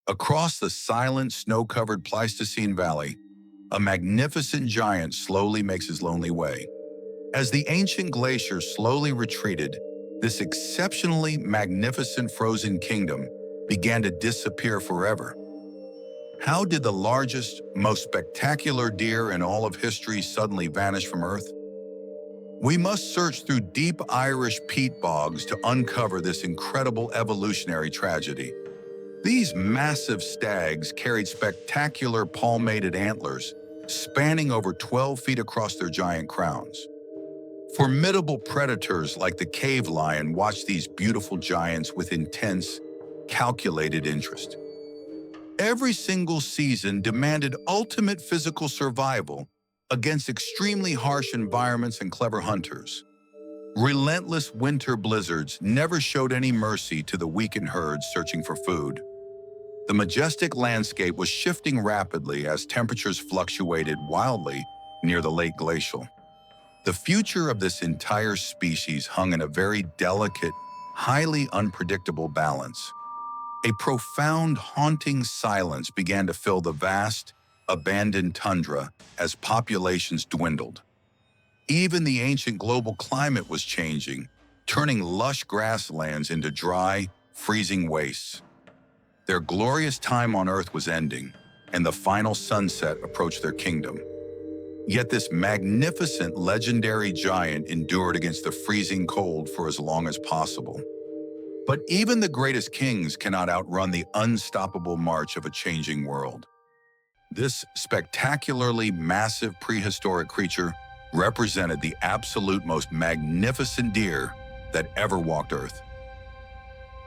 Across the silent, snow-covered Pleistocene Valley, a magnificent giant slowly makes his lonely way. As the ancient glaciers slowly retreated, this exceptionally magnificent frozen kingdom began to disappear forever. How did the largest, most spectacular deer in all of history suddenly vanish from Earth? We must search through deep Irish peat bogs to uncover this incredible evolutionary tragedy. These massive stags carried spectacular palmated antlers, spanning over 12 feet across their giant crowns. Formidable predators like the cave lion watched these beautiful giants with intense, calculated interest. Every single season demanded ultimate physical survival against extremely harsh environments and clever hunters. Relentless winter blizzards never showed any mercy to the weakened herds searching for food. The majestic landscape was shifting rapidly as temperatures fluctuated wildly near the late glacial. The future of this entire species hung in a very delicate, highly unpredictable balance. A profound, haunting silence began to fill the vast, abandoned tundra as populations dwindled. Even the ancient global climate was changing, turning lush grasslands into dry, freezing wastes. Their glorious time on Earth was ending, and the final sunset approached their kingdom. Yet this magnificent, legendary giant endured against the freezing cold for as long as possible. But even the greatest kings cannot outrun the unstoppable march of a changing world. This spectacularly massive prehistoric creature represented the absolute most magnificent deer that ever walked Earth.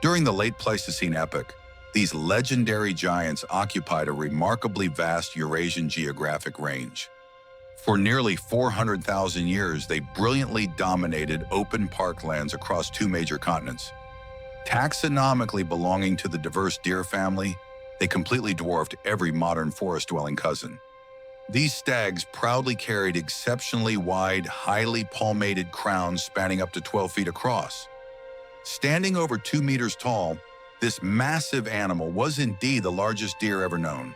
During the late Pleistocene epoch, these legendary giants occupied a remarkably vast Eurasian geographic range. For nearly 400,000 years, they brilliantly dominated open parklands across two major continents. Taxonomically belonging to the diverse deer family, they completely dwarfed every modern forest-dwelling cousin. These stags proudly carried exceptionally wide, highly palmated crowns spanning up to 12 feet across. Standing over 2 meters tall, this massive animal was indeed the largest deer ever known.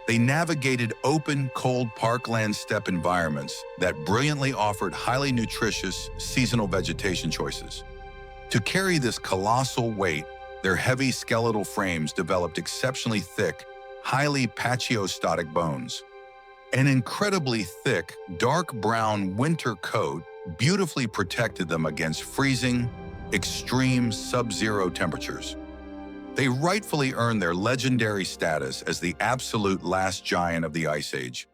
They navigated open, cold parkland steppe environments that brilliantly offered highly nutritious, seasonal vegetation choices. To carry this colossal weight, their heavy skeletal frames developed exceptionally thick, highly pachyostotic bones. An incredibly thick, dark brown winter coat beautifully protected them against freezing, extreme sub-zero temperatures. They rightfully earned their legendary status as the absolute last giant of the Ice Age.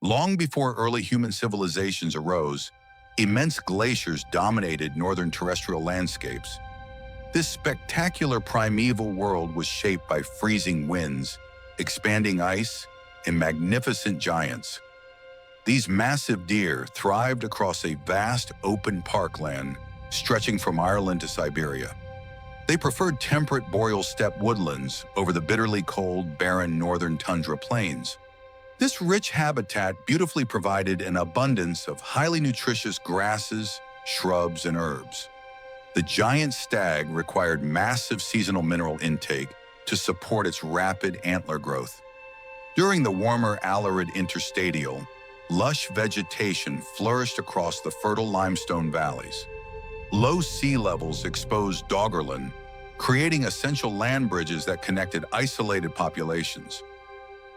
Long before early human civilizations arose, immense glaciers dominated northern terrestrial landscapes. This spectacular primeval world was shaped by freezing winds, expanding ice, and magnificent giants. These massive deer thrived across a vast open parkland stretching from Ireland to Siberia. They preferred temperate boreal steppe woodlands over the bitterly cold, barren northern tundra plains. This rich habitat beautifully provided an abundance of highly nutritious grasses, shrubs, and herbs. The giant stag required massive seasonal mineral intake to support its rapid antler growth. During the warmer Alarid interstadial, lush vegetation flourished across the fertile limestone valleys. Low sea levels exposed doggerland, creating essential land bridges that connected isolated populations.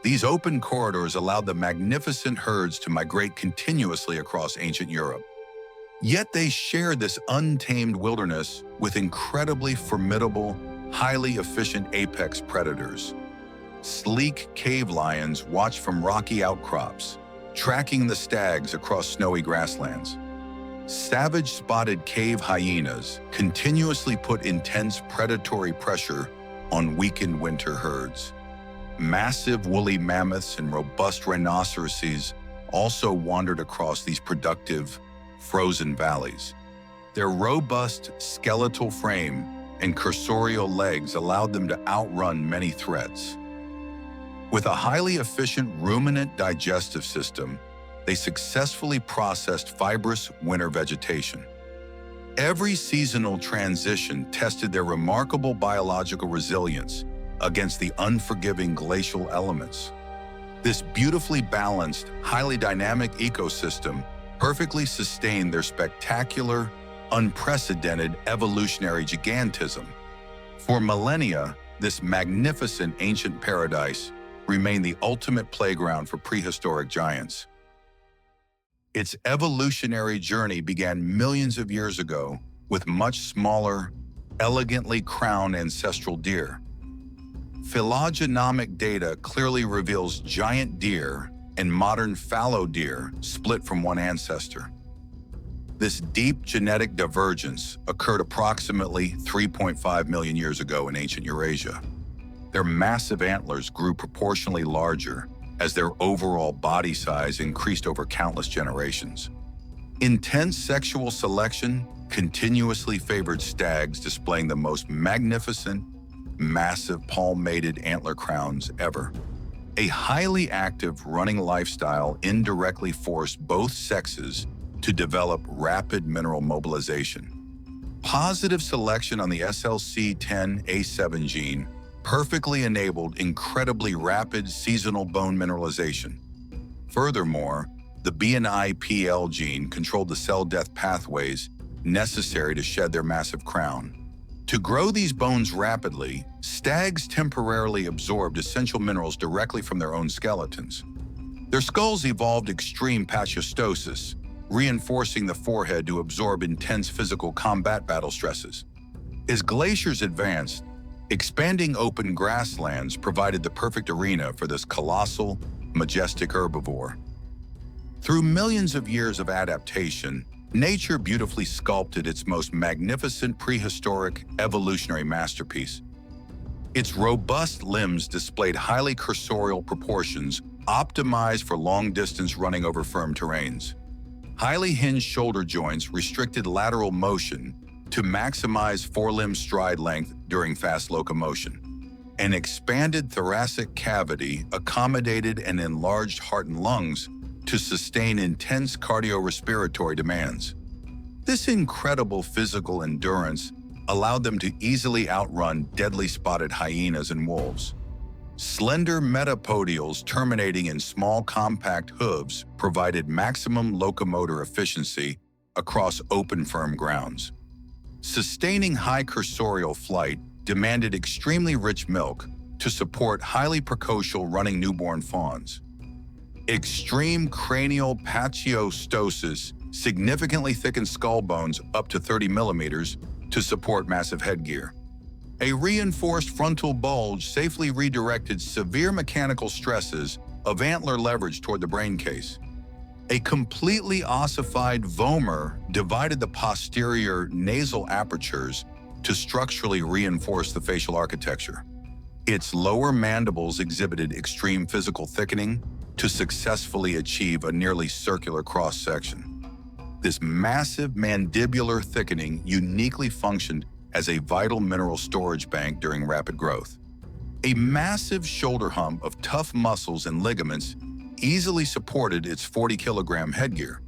These open corridors allowed the magnificent herds to migrate continuously across ancient Europe. Yet they shared this untamed wilderness with incredibly formidable, highly efficient apex predators. Sleek cave lions watched from rocky outcrops, tracking the stags across snowy grasslands. Savage spotted cave hyenas continuously put intense predatory pressure on weakened winter herds. Massive woolly mammoths and robust rhinoceroses also wandered across these productive, frozen valleys. Their robust skeletal frame and cursorial legs allowed them to outrun many threats. With a highly efficient ruminant digestive system, they successfully processed fibrous winter vegetation. Every seasonal transition tested their remarkable biological resilience against the unforgiving glacial elements. This beautifully balanced, highly dynamic ecosystem perfectly sustained their spectacular, unprecedented evolutionary gigantism. For millennia, this magnificent ancient paradise remained the ultimate playground for prehistoric giants. Its evolutionary journey began millions of years ago with much smaller, elegantly crowned ancestral deer. Phylogenomic data clearly reveals giant deer and modern fallow deer split from one ancestor. This deep genetic divergence occurred approximately 3.5 million years ago in ancient Eurasia. Their massive antlers grew proportionally larger as their overall body size increased over countless generations. Intense sexual selection continuously favored stags, displaying the most magnificent, massive palmated antler crowns ever. A highly active running lifestyle indirectly forced both sexes to develop rapid mineral mobilization. Positive selection on the SLC10A7 gene perfectly enabled incredibly rapid seasonal bone mineralization. Furthermore, the BNIPL gene controlled the cell death pathways necessary to shed their massive crown. To grow these bones rapidly, stags temporarily absorbed essential minerals directly from their own skeletons. Their skulls evolved extreme pachyostosis, reinforcing the forehead to absorb intense physical combat battle stresses. As glaciers advanced, expanding open grasslands provided the perfect arena for this colossal, majestic herbivore. Through millions of years of adaptation, nature beautifully sculpted its most magnificent prehistoric evolutionary masterpiece. Its robust limbs displayed highly cursorial proportions optimized for long-distance running over firm terrains. Highly hinged shoulder joints restricted lateral motion to maximize forelimb stride length during fast locomotion. An expanded thoracic cavity accommodated an enlarged heart and lungs to sustain intense cardiorespiratory demands. This incredible physical endurance allowed them to easily outrun deadly spotted hyenas and wolves. Slender metapodials terminating in small compact hooves provided maximum locomotor efficiency across open firm grounds. Sustaining high cursorial flight demanded extremely rich milk to support highly precocial running newborn fawns. Extreme cranial pachyostosis significantly thickened skull bones up to 30 millimeters to support massive headgear. A reinforced frontal bulge safely redirected severe mechanical stresses of antler leverage toward the brain case. A completely ossified vomer divided the posterior nasal apertures to structurally reinforce the facial architecture. Its lower mandibles exhibited extreme physical thickening to successfully achieve a nearly circular cross-section. This massive mandibular thickening uniquely functioned as a vital mineral storage bank during rapid growth. A massive shoulder hump of tough muscles and ligaments easily supported its 40-kilogram headgear.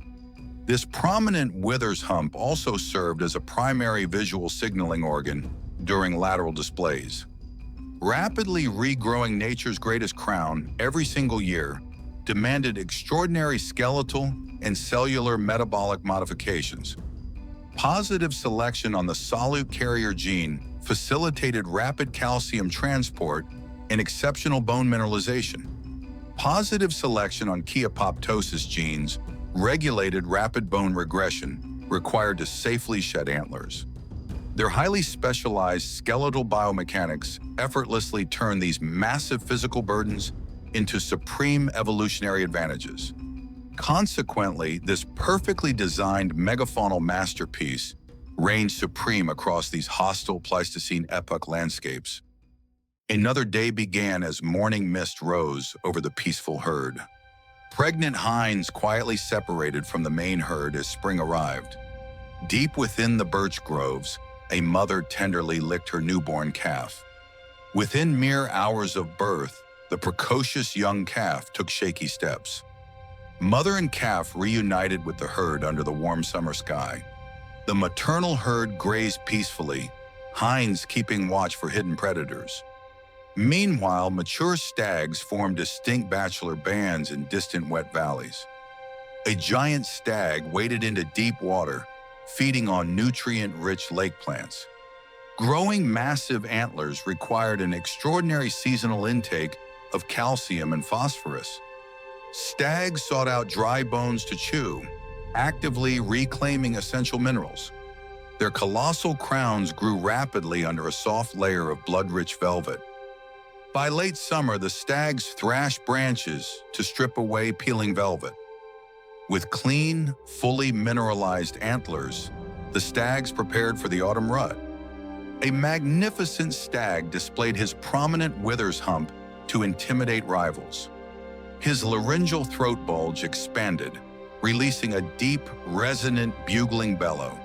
This prominent withers hump also served as a primary visual signaling organ during lateral displays. Rapidly regrowing nature's greatest crown every single year demanded extraordinary skeletal and cellular metabolic modifications. Positive selection on the solute carrier gene facilitated rapid calcium transport and exceptional bone mineralization. Positive selection on key apoptosis genes regulated rapid bone regression required to safely shed antlers. Their highly specialized skeletal biomechanics effortlessly turned these massive physical burdens into supreme evolutionary advantages. Consequently, this perfectly designed megafaunal masterpiece reigned supreme across these hostile Pleistocene epoch landscapes. Another day began as morning mist rose over the peaceful herd. Pregnant hinds quietly separated from the main herd as spring arrived. Deep within the birch groves, a mother tenderly licked her newborn calf. Within mere hours of birth, the precocious young calf took shaky steps. Mother and calf reunited with the herd under the warm summer sky. The maternal herd grazed peacefully, hinds keeping watch for hidden predators. Meanwhile, mature stags form distinct bachelor bands in distant wet valleys. A giant stag waded into deep water, feeding on nutrient-rich lake plants. Growing massive antlers required an extraordinary seasonal intake of calcium and phosphorus. Stags sought out dry bones to chew, actively reclaiming essential minerals. Their colossal crowns grew rapidly under a soft layer of blood-rich velvet. By late summer, the stags thrashed branches to strip away peeling velvet. With clean, fully mineralized antlers, the stags prepared for the autumn rut. A magnificent stag displayed his prominent withers hump to intimidate rivals. His laryngeal throat bulge expanded, releasing a deep, resonant, bugling bellow.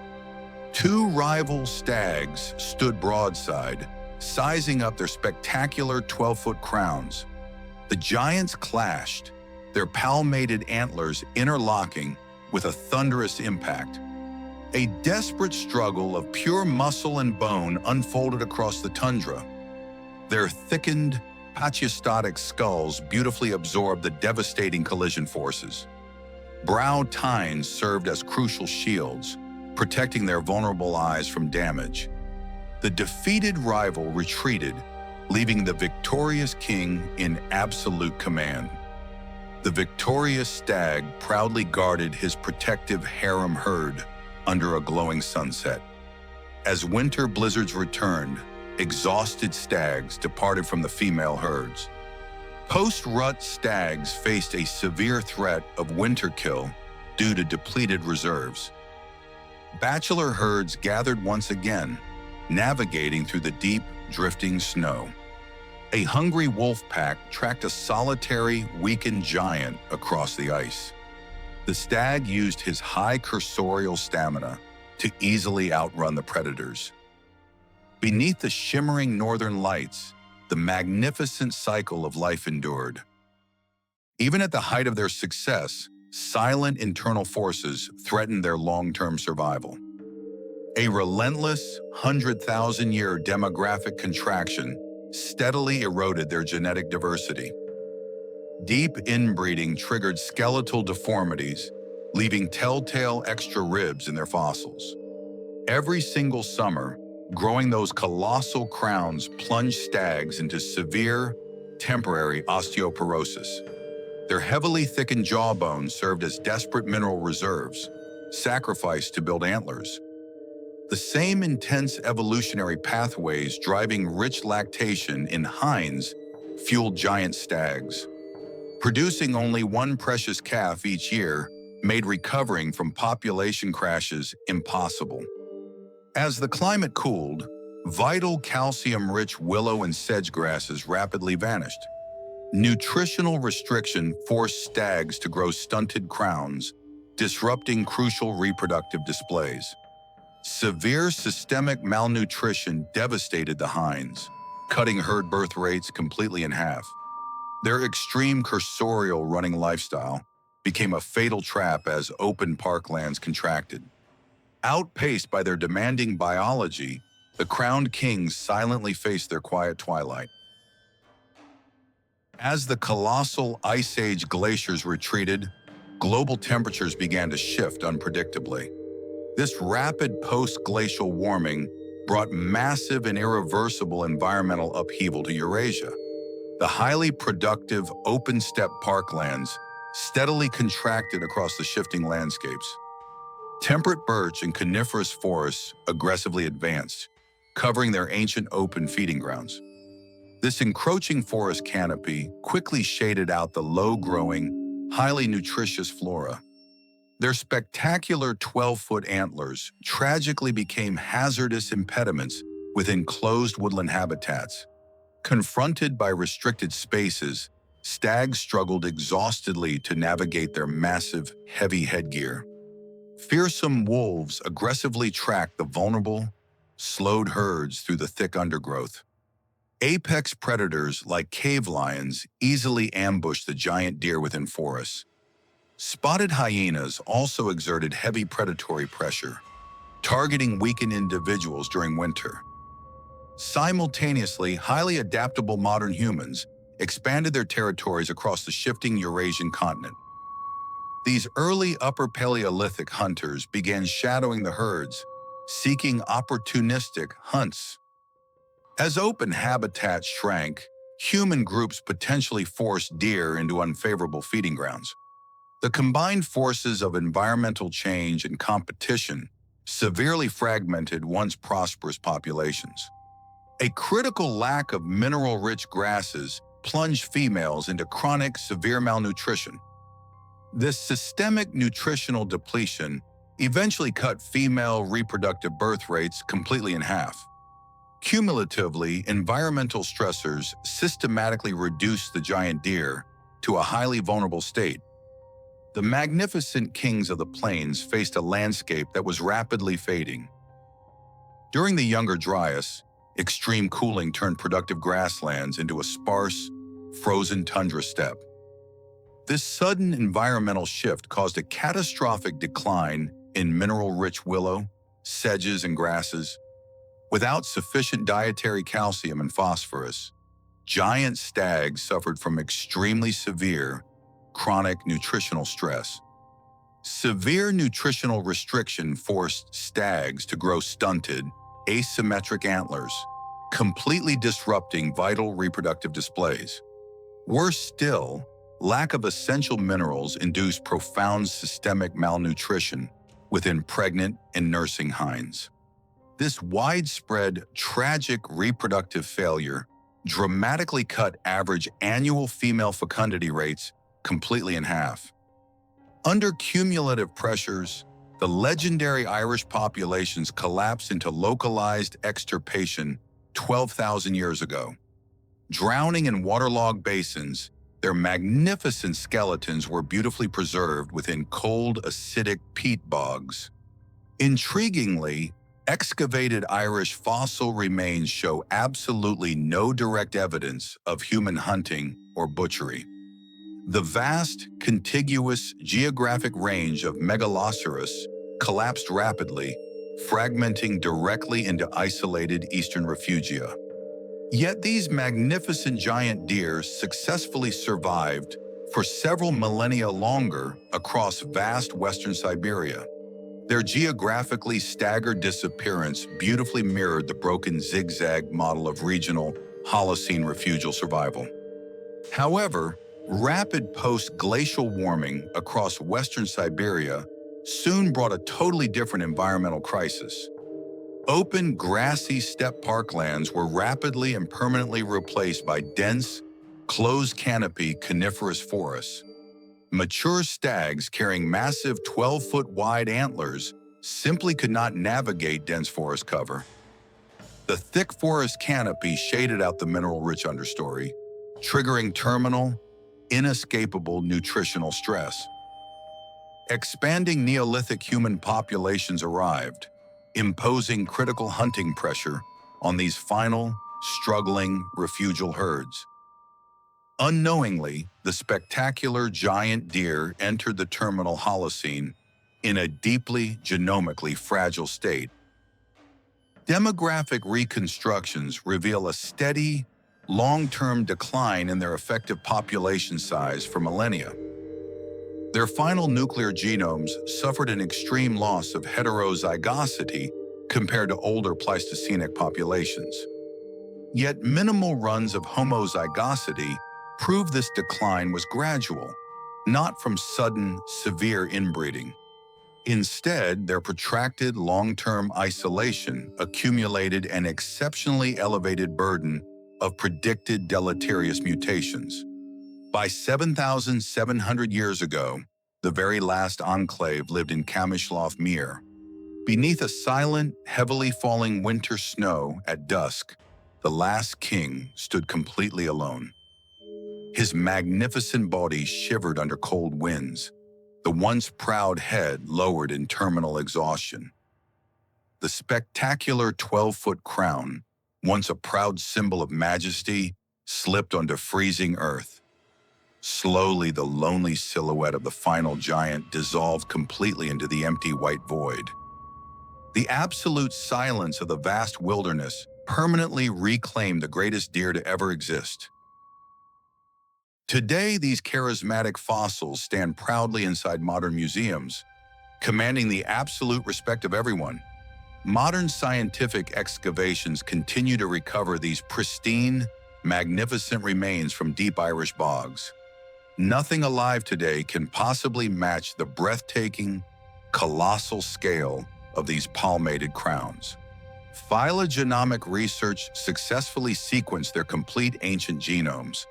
Two rival stags stood broadside, sizing up their spectacular 12-foot crowns. The giants clashed, their palmated antlers interlocking with a thunderous impact. A desperate struggle of pure muscle and bone unfolded across the tundra. Their thickened, pachyostotic skulls beautifully absorbed the devastating collision forces. Brow tines served as crucial shields, protecting their vulnerable eyes from damage. The defeated rival retreated, leaving the victorious king in absolute command. The victorious stag proudly guarded his protective harem herd under a glowing sunset. As winter blizzards returned, exhausted stags departed from the female herds. Post-rut stags faced a severe threat of winter kill due to depleted reserves. Bachelor herds gathered once again, navigating through the deep, drifting snow. A hungry wolf pack tracked a solitary, weakened giant across the ice. The stag used his high cursorial stamina to easily outrun the predators. Beneath the shimmering northern lights, the magnificent cycle of life endured. Even at the height of their success, silent internal forces threatened their long-term survival. A relentless 100,000-year demographic contraction steadily eroded their genetic diversity. Deep inbreeding triggered skeletal deformities, leaving telltale extra ribs in their fossils. Every single summer, growing those colossal crowns plunged stags into severe, temporary osteoporosis. Their heavily thickened jawbones served as desperate mineral reserves, sacrificed to build antlers. The same intense evolutionary pathways driving rich lactation in hinds fueled giant stags. Producing only one precious calf each year made recovering from population crashes impossible. As the climate cooled, vital calcium-rich willow and sedge grasses rapidly vanished. Nutritional restriction forced stags to grow stunted crowns, disrupting crucial reproductive displays. Severe systemic malnutrition devastated the hinds, cutting herd birth rates completely in half. Their extreme cursorial running lifestyle became a fatal trap as open parklands contracted. Outpaced by their demanding biology, the crowned kings silently faced their quiet twilight. As the colossal Ice Age glaciers retreated, global temperatures began to shift unpredictably. This rapid post-glacial warming brought massive and irreversible environmental upheaval to Eurasia. The highly productive open steppe parklands steadily contracted across the shifting landscapes. Temperate birch and coniferous forests aggressively advanced, covering their ancient open feeding grounds. This encroaching forest canopy quickly shaded out the low-growing, highly nutritious flora. Their spectacular 12-foot antlers tragically became hazardous impediments within closed woodland habitats. Confronted by restricted spaces, stags struggled exhaustedly to navigate their massive, heavy headgear. Fearsome wolves aggressively tracked the vulnerable, slowed herds through the thick undergrowth. Apex predators like cave lions easily ambushed the giant deer within forests. Spotted hyenas also exerted heavy predatory pressure, targeting weakened individuals during winter. Simultaneously, highly adaptable modern humans expanded their territories across the shifting Eurasian continent. These early Upper Paleolithic hunters began shadowing the herds, seeking opportunistic hunts. As open habitats shrank, human groups potentially forced deer into unfavorable feeding grounds. The combined forces of environmental change and competition severely fragmented once prosperous populations. A critical lack of mineral-rich grasses plunged females into chronic, severe malnutrition. This systemic nutritional depletion eventually cut female reproductive birth rates completely in half. Cumulatively, environmental stressors systematically reduced the giant deer to a highly vulnerable state. The magnificent kings of the plains faced a landscape that was rapidly fading. During the Younger Dryas, extreme cooling turned productive grasslands into a sparse, frozen tundra steppe. This sudden environmental shift caused a catastrophic decline in mineral-rich willow, sedges, and grasses. Without sufficient dietary calcium and phosphorus, giant stags suffered from extremely severe, chronic nutritional stress. Severe nutritional restriction forced stags to grow stunted, asymmetric antlers, completely disrupting vital reproductive displays. Worse still, lack of essential minerals induced profound systemic malnutrition within pregnant and nursing hinds. This widespread, tragic reproductive failure dramatically cut average annual female fecundity rates completely in half. Under cumulative pressures, the legendary Irish populations collapsed into localized extirpation 12,000 years ago. Drowning in waterlogged basins, their magnificent skeletons were beautifully preserved within cold, acidic peat bogs. Intriguingly, excavated Irish fossil remains show absolutely no direct evidence of human hunting or butchery. The vast, contiguous geographic range of Megaloceros collapsed rapidly, fragmenting directly into isolated eastern refugia. Yet these magnificent giant deer successfully survived for several millennia longer across vast western Siberia. Their geographically staggered disappearance beautifully mirrored the broken zigzag model of regional Holocene refugial survival. However, rapid post-glacial warming across western Siberia soon brought a totally different environmental crisis. Open, grassy steppe parklands were rapidly and permanently replaced by dense, closed-canopy coniferous forests. Mature stags carrying massive 12-foot-wide antlers simply could not navigate dense forest cover. The thick forest canopy shaded out the mineral-rich understory, triggering terminal, inescapable nutritional stress. Expanding Neolithic human populations arrived, imposing critical hunting pressure on these final, struggling refugial herds. Unknowingly, the spectacular giant deer entered the terminal Holocene in a deeply genomically fragile state. Demographic reconstructions reveal a steady, long-term decline in their effective population size for millennia. Their final nuclear genomes suffered an extreme loss of heterozygosity compared to older Pleistocenic populations. Yet minimal runs of homozygosity prove this decline was gradual, not from sudden, severe inbreeding. Instead, their protracted long-term isolation accumulated an exceptionally elevated burden of predicted deleterious mutations. By 7,700 years ago, the very last enclave lived in Kamyshlov Mir. Beneath a silent, heavily falling winter snow at dusk, the last king stood completely alone. His magnificent body shivered under cold winds, the once proud head lowered in terminal exhaustion. The spectacular 12-foot crown, once a proud symbol of majesty, slipped onto freezing earth. Slowly, the lonely silhouette of the final giant dissolved completely into the empty white void. The absolute silence of the vast wilderness permanently reclaim the greatest deer to ever exist. Today, these charismatic fossils stand proudly inside modern museums, commanding the absolute respect of everyone. Modern scientific excavations continue to recover these pristine, magnificent remains from deep Irish bogs. Nothing alive today can possibly match the breathtaking, colossal scale of these palmated crowns. Phylogenomic research successfully sequenced their complete ancient genomes,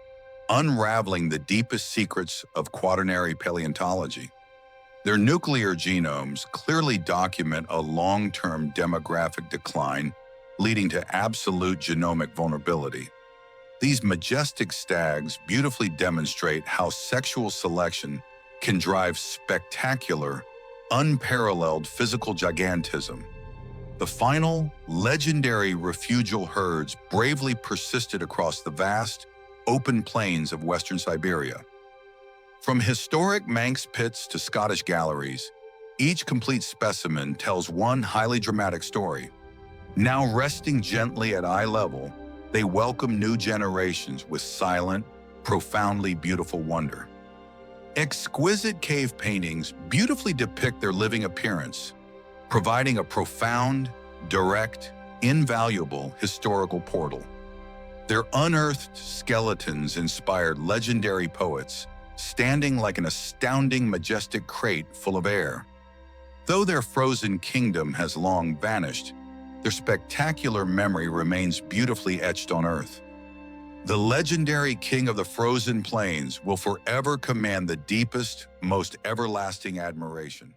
unraveling the deepest secrets of Quaternary paleontology. Their nuclear genomes clearly document a long-term demographic decline, leading to absolute genomic vulnerability. These majestic stags beautifully demonstrate how sexual selection can drive spectacular, unparalleled physical gigantism. The final, legendary refugial herds bravely persisted across the vast, open plains of Western Siberia. From historic Manx pits to Scottish galleries, each complete specimen tells one highly dramatic story. Now resting gently at eye level, they welcome new generations with silent, profoundly beautiful wonder. Exquisite cave paintings beautifully depict their living appearance, providing a profound, direct, invaluable historical portal. Their unearthed skeletons inspired legendary poets, standing like an astounding, majestic crate full of air. Though their frozen kingdom has long vanished, their spectacular memory remains beautifully etched on Earth. The legendary king of the frozen plains will forever command the deepest, most everlasting admiration.